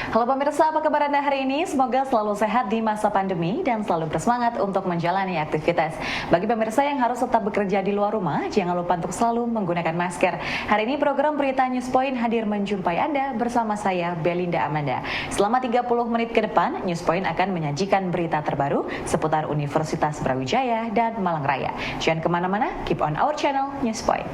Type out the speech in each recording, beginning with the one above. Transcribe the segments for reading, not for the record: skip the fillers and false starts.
Halo pemirsa, apa kabar Anda hari ini? Semoga selalu sehat di masa pandemi dan selalu bersemangat untuk menjalani aktivitas. Bagi pemirsa yang harus tetap bekerja di luar rumah, jangan lupa untuk selalu menggunakan masker. Hari ini program Berita Newspoint hadir menjumpai Anda bersama saya, Belinda Amanda. Selama 30 menit ke depan, Newspoint akan menyajikan berita terbaru seputar Universitas Brawijaya dan Malang Raya. Jangan kemana-mana, keep on our channel Newspoint.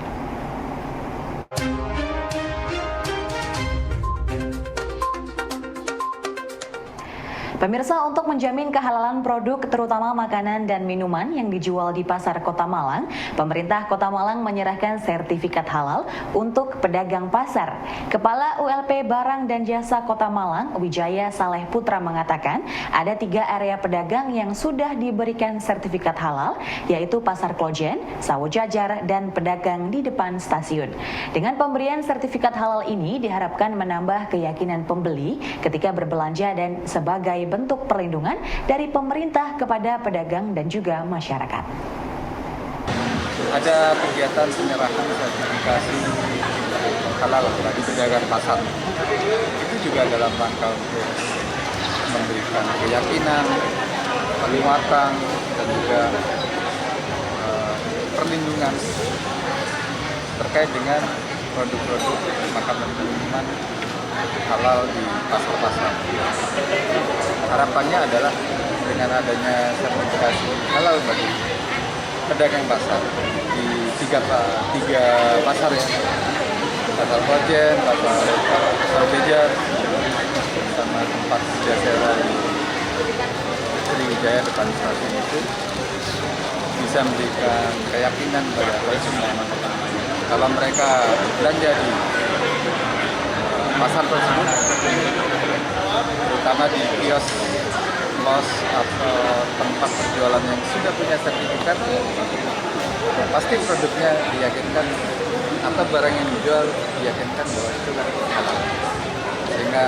Pemirsa, untuk menjamin kehalalan produk terutama makanan dan minuman yang dijual di Pasar Kota Malang, pemerintah Kota Malang menyerahkan sertifikat halal untuk pedagang pasar. Kepala ULP Barang dan Jasa Kota Malang, Wijaya Saleh Putra mengatakan ada 3 area pedagang yang sudah diberikan sertifikat halal, yaitu Pasar Klojen, Sawo Jajar, dan pedagang di depan stasiun. Dengan pemberian sertifikat halal ini diharapkan menambah keyakinan pembeli ketika berbelanja dan sebagai bentuk perlindungan dari pemerintah kepada pedagang dan juga masyarakat. Ada kegiatan penyerahan sertifikasi halal bagi pedagang pasar. Itu juga dalam rangka untuk memberikan keyakinan, penguatan, dan juga perlindungan terkait dengan produk-produk makanan dan minuman halal di pasar-pasar. Harapannya adalah dengan adanya sertifikasi halal bagi pedagang pasar di tiga pasar ya, Pasar Klojen, Pasar Sawo Jajar, sama tempat jajaran di Sriwijaya depan stasiun itu bisa memberikan keyakinan pada konsumen kalau mereka belanja di pasar tersebut, terutama di kios, los atau tempat penjualan yang sudah punya sertifikat, pasti produknya diyakinkan atau barang yang dijual diyakinkan bahwa itu halal, sehingga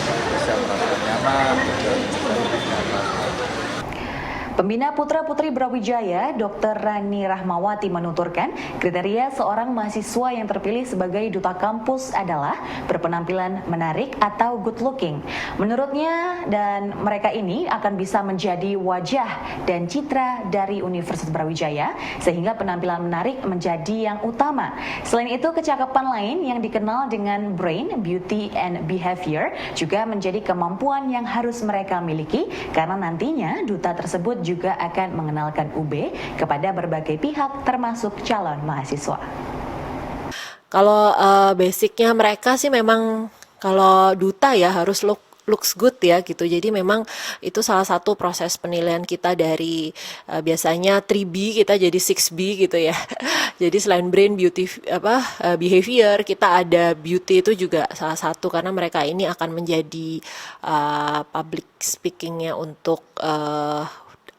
bisa merasa nyaman dan bisa Pembina Putra-Putri Brawijaya, Dr. Rani Rahmawati menuturkan, kriteria seorang mahasiswa yang terpilih sebagai duta kampus adalah berpenampilan menarik atau good looking. Menurutnya, dan mereka ini akan bisa menjadi wajah dan citra dari Universitas Brawijaya, sehingga penampilan menarik menjadi yang utama. Selain itu, kecakapan lain yang dikenal dengan brain, beauty, and behavior juga menjadi kemampuan yang harus mereka miliki, karena nantinya duta tersebut juga akan mengenalkan UB kepada berbagai pihak termasuk calon mahasiswa. Kalau basicnya mereka sih memang kalau duta ya harus looks good ya gitu. Jadi memang itu salah satu proses penilaian kita dari biasanya 3B kita jadi 6B gitu ya. Jadi selain brain, beauty, behavior, kita ada beauty itu juga salah satu karena mereka ini akan menjadi public speakingnya untuk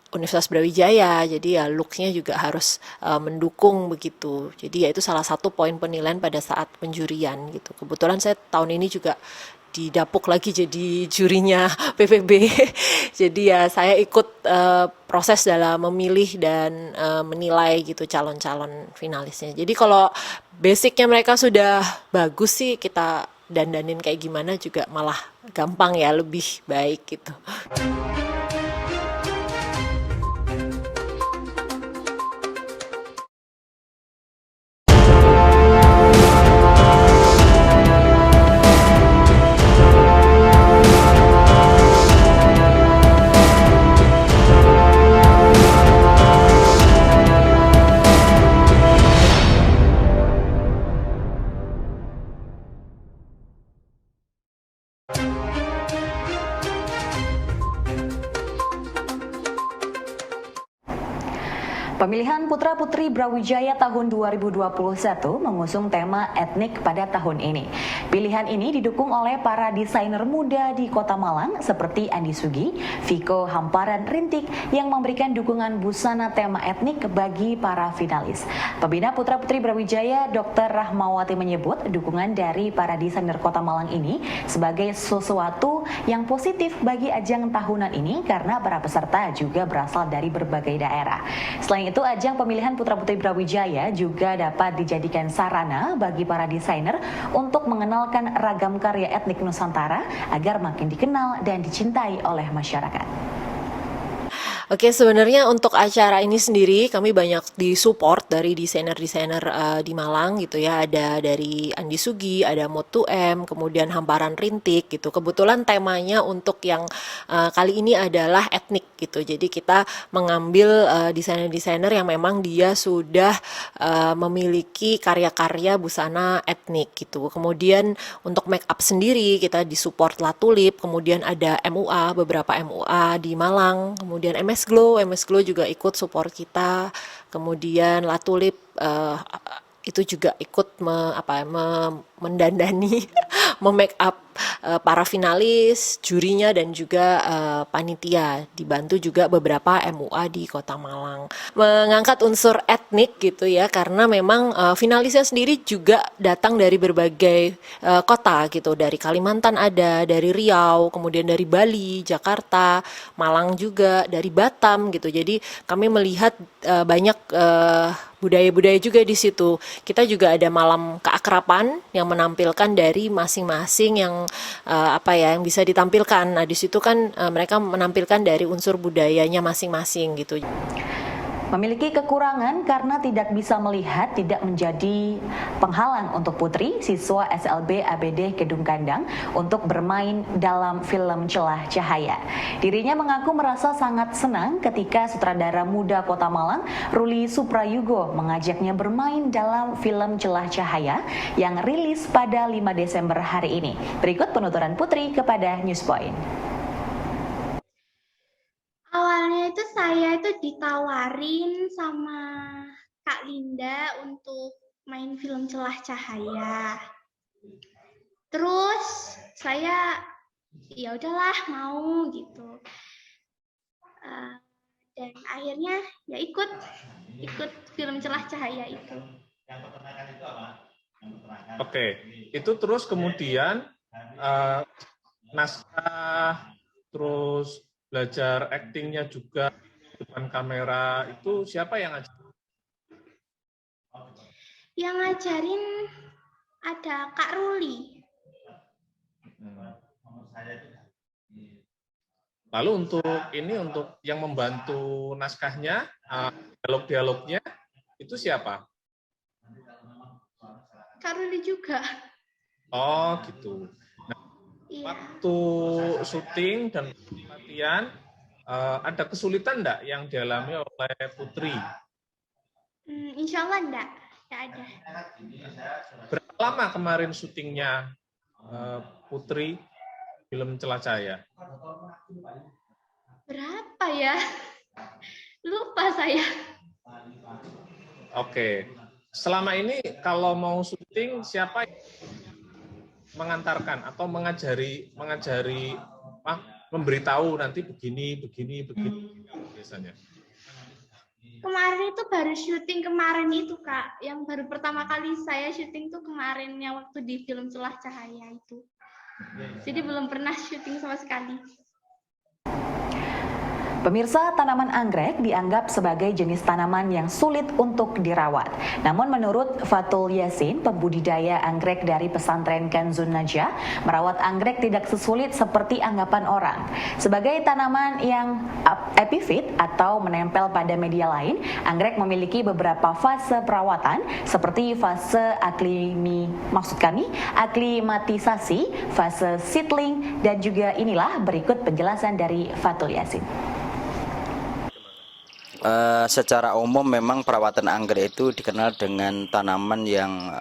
Universitas Brawijaya, jadi ya looks-nya juga harus mendukung begitu. Jadi ya itu salah satu poin penilaian pada saat penjurian gitu. Kebetulan saya tahun ini juga didapuk lagi jadi jurinya PPB. Jadi ya saya ikut proses dalam memilih dan menilai gitu calon-calon finalisnya. Jadi kalau basicnya mereka sudah bagus sih, kita dandanin kayak gimana juga malah gampang ya, lebih baik gitu. Pemilihan Putra-Putri Brawijaya tahun 2021 mengusung tema etnik pada tahun ini. Pilihan ini didukung oleh para desainer muda di Kota Malang seperti Andi Sugi, Viko Hamparan Rintik yang memberikan dukungan busana tema etnik bagi para finalis. Pembina Putra-Putri Brawijaya Dr. Rahmawati menyebut dukungan dari para desainer Kota Malang ini sebagai sesuatu yang positif bagi ajang tahunan ini karena para peserta juga berasal dari berbagai daerah. Selain itu, ajang pemilihan Putra-Putri Brawijaya juga dapat dijadikan sarana bagi para desainer untuk mengenal memperkenalkan ragam karya etnik Nusantara agar makin dikenal dan dicintai oleh masyarakat. Oke, sebenarnya untuk acara ini sendiri kami banyak disupport dari desainer-desainer di Malang gitu ya. Ada dari Andi Sugi, ada Mod2M, kemudian Hamparan Rintik gitu. Kebetulan temanya untuk yang kali ini adalah etnik gitu. Jadi kita mengambil desainer-desainer yang memang dia sudah memiliki karya-karya busana etnik gitu. Kemudian untuk make up sendiri kita disupport La Tulip, kemudian ada MUA, beberapa MUA di Malang, kemudian MS Glow juga ikut support kita, kemudian La Tulip itu juga ikut mendandani, memake up para finalis, jurinya dan juga panitia, dibantu juga beberapa MUA di Kota Malang. Mengangkat unsur etnik gitu ya, karena memang finalisnya sendiri juga datang dari berbagai kota gitu, dari Kalimantan ada, dari Riau, kemudian dari Bali, Jakarta, Malang juga, dari Batam gitu. Jadi kami melihat banyak budaya-budaya juga di situ. Kita juga ada malam keakraban yang menampilkan dari masing-masing yang yang bisa ditampilkan. Nah, di situ kan mereka menampilkan dari unsur budayanya masing-masing gitu. Memiliki kekurangan karena tidak bisa melihat tidak menjadi penghalang untuk Putri, siswa SLB ABD Kedung Kandang, untuk bermain dalam film Celah Cahaya. Dirinya mengaku merasa sangat senang ketika sutradara muda Kota Malang, Ruli Suprayugo, mengajaknya bermain dalam film Celah Cahaya yang rilis pada 5 Desember hari ini. Berikut penuturan Putri kepada Newspoint. Awalnya itu saya itu ditawarin sama Kak Linda untuk main film Celah Cahaya. Terus saya ya udahlah mau gitu. Dan akhirnya ya ikut film Celah Cahaya itu. Oke, itu terus kemudian naskah, terus belajar aktingnya juga depan kamera, itu siapa yang ngajarin? Yang ngajarin ada Kak Ruli. Lalu untuk yang membantu naskahnya, dialog-dialognya, itu siapa? Kak Ruli juga. Oh gitu. Nah, Iya. waktu syuting dan latihan, ada kesulitan enggak yang dialami oleh Putri? Insya Allah enggak ada. Berapa lama kemarin syutingnya Putri film Celah Cahaya? Berapa ya? Lupa saya. Oke. Selama ini kalau mau syuting, siapa yang mengantarkan atau mengajari memberitahu nanti begini biasanya? Kemarin itu baru syuting kemarin itu Kak, yang baru pertama kali saya syuting tuh kemarinnya waktu di film Celah Cahaya itu. Jadi belum pernah syuting sama sekali. Pemirsa, tanaman anggrek dianggap sebagai jenis tanaman yang sulit untuk dirawat. Namun menurut Fatul Yasin, pembudidaya anggrek dari pesantren Kanzun Najah, merawat anggrek tidak sesulit seperti anggapan orang. Sebagai tanaman yang epifit atau menempel pada media lain, anggrek memiliki beberapa fase perawatan seperti fase aklimatisasi, fase seedling, dan juga inilah berikut penjelasan dari Fatul Yasin. Secara umum memang perawatan anggrek itu dikenal dengan tanaman yang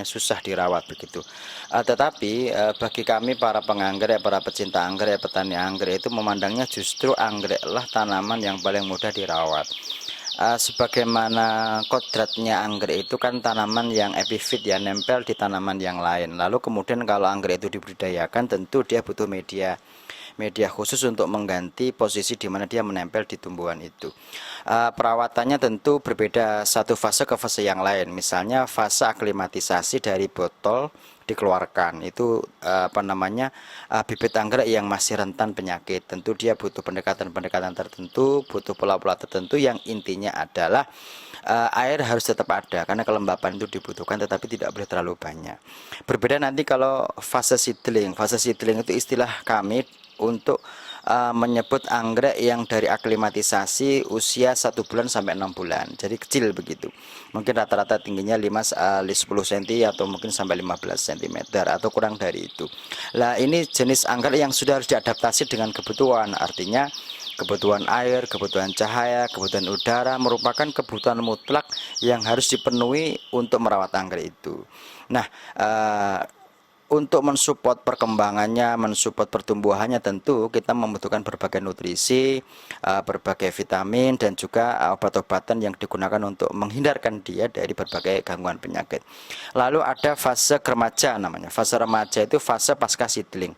susah dirawat begitu. Tetapi bagi kami para penganggrek, para pecinta anggrek, petani anggrek itu memandangnya justru anggreklah tanaman yang paling mudah dirawat. Sebagaimana kodratnya anggrek itu kan tanaman yang epifit, ya, nempel di tanaman yang lain. Lalu kemudian kalau anggrek itu dibudidayakan tentu dia butuh media media khusus untuk mengganti posisi di mana dia menempel di tumbuhan itu. Perawatannya tentu berbeda satu fase ke fase yang lain. Misalnya fase aklimatisasi dari botol dikeluarkan itu bibit anggrek yang masih rentan penyakit. Tentu dia butuh pendekatan-pendekatan tertentu, butuh pola-pola tertentu yang intinya adalah air harus tetap ada karena kelembapan itu dibutuhkan, tetapi tidak boleh terlalu banyak. Berbeda nanti kalau fase seedling. Fase seedling itu istilah kami untuk menyebut anggrek yang dari aklimatisasi usia 1 bulan sampai 6 bulan. Jadi kecil begitu. Mungkin rata-rata tingginya 10 cm atau mungkin sampai 15 cm atau kurang dari itu. Lah ini jenis anggrek yang sudah harus diadaptasi dengan kebutuhan. Artinya kebutuhan air, kebutuhan cahaya, kebutuhan udara merupakan kebutuhan mutlak yang harus dipenuhi untuk merawat anggrek itu. Nah, untuk mensupport perkembangannya, mensupport pertumbuhannya tentu kita membutuhkan berbagai nutrisi, berbagai vitamin dan juga obat-obatan yang digunakan untuk menghindarkan dia dari berbagai gangguan penyakit. Lalu ada fase remaja namanya. Fase remaja itu fase pasca seedling.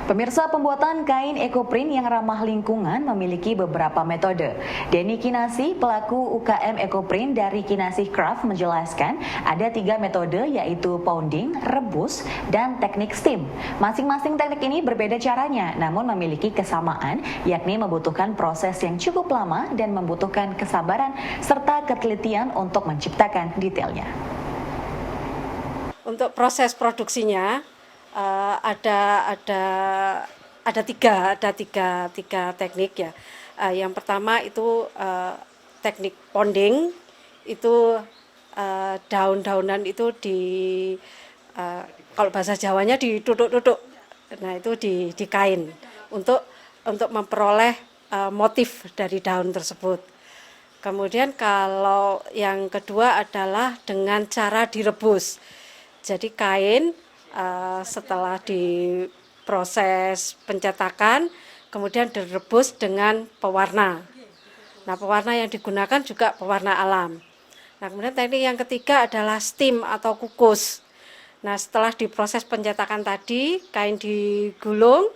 Pemirsa, pembuatan kain ekoprint yang ramah lingkungan memiliki beberapa metode. Denny Kinasih, pelaku UKM ekoprint dari Kinasih Craft menjelaskan ada 3 metode yaitu pounding, rebus, dan teknik steam. Masing-masing teknik ini berbeda caranya namun memiliki kesamaan yakni membutuhkan proses yang cukup lama dan membutuhkan kesabaran serta ketelitian untuk menciptakan detailnya. Untuk proses produksinya ada tiga teknik ya. Yang pertama itu teknik pounding, itu daun-daunan itu kalau bahasa Jawanya ditutuk-tutuk. Nah itu di kain untuk memperoleh motif dari daun tersebut. Kemudian kalau yang kedua adalah dengan cara direbus. Jadi kain setelah diproses pencetakan kemudian direbus dengan pewarna. Nah, pewarna yang digunakan juga pewarna alam. Nah, kemudian teknik yang ketiga adalah steam atau kukus. Nah, setelah diproses pencetakan tadi, kain digulung,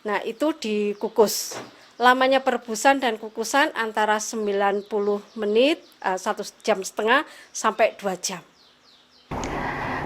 nah itu dikukus. Lamanya perebusan dan kukusan antara 90 menit, 1,5 jam sampai 2 jam.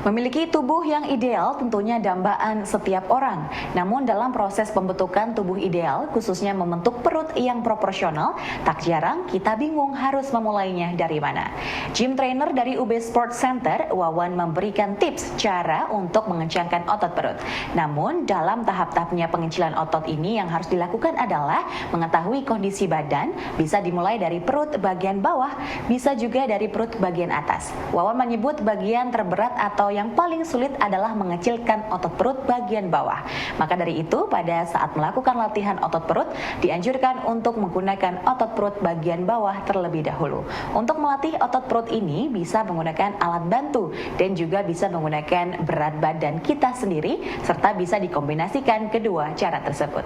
Memiliki tubuh yang ideal tentunya dambaan setiap orang. Namun dalam proses pembentukan tubuh ideal, khususnya membentuk perut yang proporsional, tak jarang kita bingung harus memulainya dari mana. Gym trainer dari UB Sports Center, Wawan memberikan tips cara untuk mengencangkan otot perut. Namun dalam tahap-tahapnya pengecilan otot ini yang harus dilakukan adalah mengetahui kondisi badan, bisa dimulai dari perut bagian bawah, bisa juga dari perut bagian atas. Wawan menyebut bagian terberat atau yang paling sulit adalah mengecilkan otot perut bagian bawah. Maka dari itu, pada saat melakukan latihan otot perut, dianjurkan untuk menggunakan otot perut bagian bawah terlebih dahulu. Untuk melatih otot perut ini bisa menggunakan alat bantu dan juga bisa menggunakan berat badan kita sendiri serta bisa dikombinasikan kedua cara tersebut.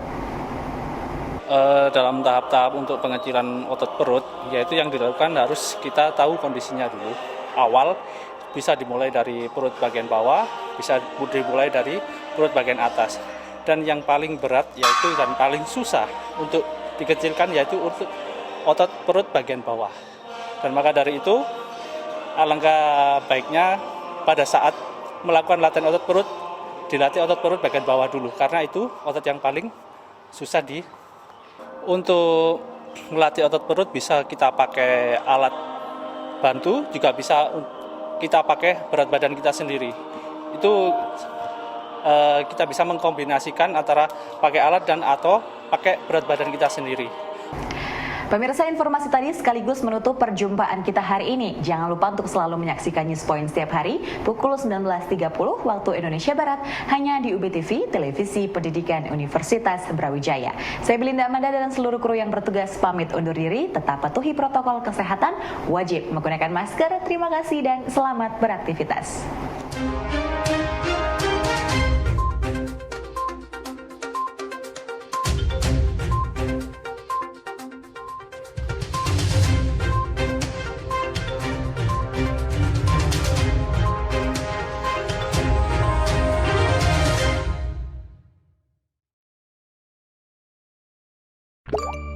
Dalam tahap-tahap untuk pengecilan otot perut, yaitu yang dilakukan harus kita tahu kondisinya dulu. Awal bisa dimulai dari perut bagian bawah, bisa dimulai dari perut bagian atas. Dan yang paling berat yaitu dan paling susah untuk dikecilkan yaitu otot perut bagian bawah. Dan maka dari itu alangkah baiknya pada saat melakukan latihan otot perut, dilatih otot perut bagian bawah dulu karena itu otot yang paling susah Untuk melatih otot perut bisa kita pakai alat bantu, juga bisa kita pakai berat badan kita sendiri. Itu kita bisa mengkombinasikan antara pakai alat dan atau pakai berat badan kita sendiri. Pemirsa, informasi tadi sekaligus menutup perjumpaan kita hari ini. Jangan lupa untuk selalu menyaksikan News Point setiap hari pukul 19.30 waktu Indonesia Barat hanya di UBTV, Televisi Pendidikan Universitas Brawijaya. Saya Belinda Amanda dan seluruh kru yang bertugas pamit undur diri. Tetap patuhi protokol kesehatan, wajib menggunakan masker. Terima kasih dan selamat beraktivitas. You